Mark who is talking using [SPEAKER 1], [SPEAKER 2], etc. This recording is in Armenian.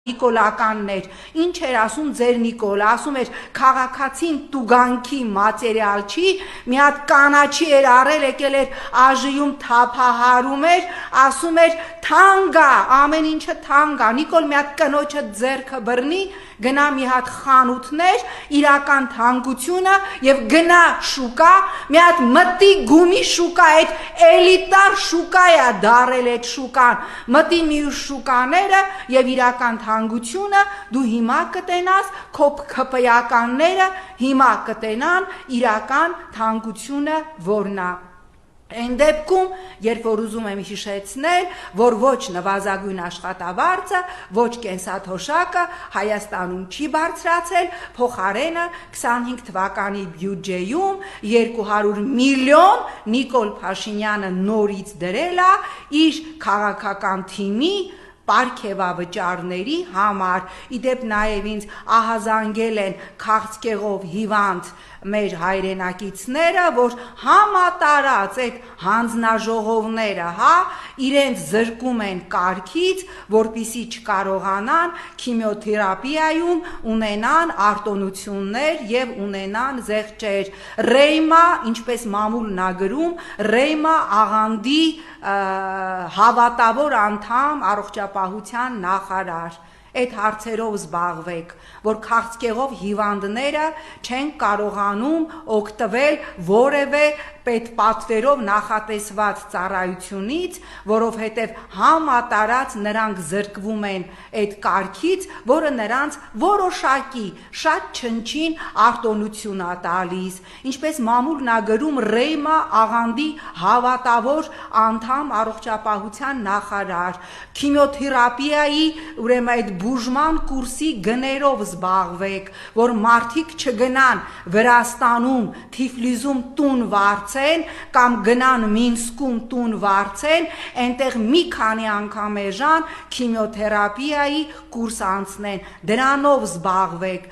[SPEAKER 1] Նիկոլականներ, ինչ էր ասում ձեր Նիկոլը, ասում էր քաղաքացին տուգանքի մատերիալ չի, մի հատ կանաչի էր առել, եկել էր ԱԺ-ում թափահարում էր, ասում էր թանկա, ամեն ինչը թանկա, Նիկոլ մի հատ կնոջը ձեռքը բռնի, գնա մի հատ խանութներ, իրական թանկությունը եւ գնա շուկա, մի հատ մտի գումի շուկա, այդ էլիտար շուկա է դարել այդ շուկան, մտի մյուս շուկաները եւ իրական թանկությունը դու հիմա կտենաս, քո քպեականները հիմա կտենան իրական թանկությունը որնա։ Այն դեպքում, երբ որ ուզում եմ հիշեցնել, որ ոչ նվազագույն աշխատավարձը, ոչ կենսաթոշակը Հայաստանում չի բարձրացել, փոխարենը 25 թվականի բյուջեում 200 միլիոն Նիկոլ Փաշինյանը նորից դրել է իր քաղաքական թիմի պարգևավճարների համար, իդեպ նաև ինձ ահազանգել են քաղցկեղով հիվանդ մեր հայրենակիցները, որ համատարած այդ հանձնաժողովները, իրենց զրկում են կարգից, որպեսզի չկարողանան քիմիոթերապիայում ունենան արտոնություններ եւ ունենան զեղչեր։ Ռեյմա, ինչպես մամուլն ա գրում, Ռեյմա աղանդի հավատավոր անդամ առողջապահության նախարար, այդ հարցերով զբաղվեք, որ քաղցկեղով հիվանդները չեն կարողանում օգտվել որևէ պետպատվերով նախատեսված ծառայությունից, որովհետև համատարած նրանք զրկվում են այդ կարգից, որը նրանց որոշակի շատ չնչին արտոնություն է տալիս, ինչպես մամուլն ա գրում Ռեյմա աղանդի հավատավոր անդամ առողջապահության նախարար, քիմիոթերապիայի ուրեմն այդ բուժման կուրսի գներով զբաղվեք, որ մարդիկ չգնան Վրաստանում, Թիֆլիսում տուն վարձեն կամ գնան Մինսկում տուն վարձեն, այնտեղ մի քանի անգամ էժան քիմիոթերապիայի կուրս անցնեն, դրանով զբաղվեք։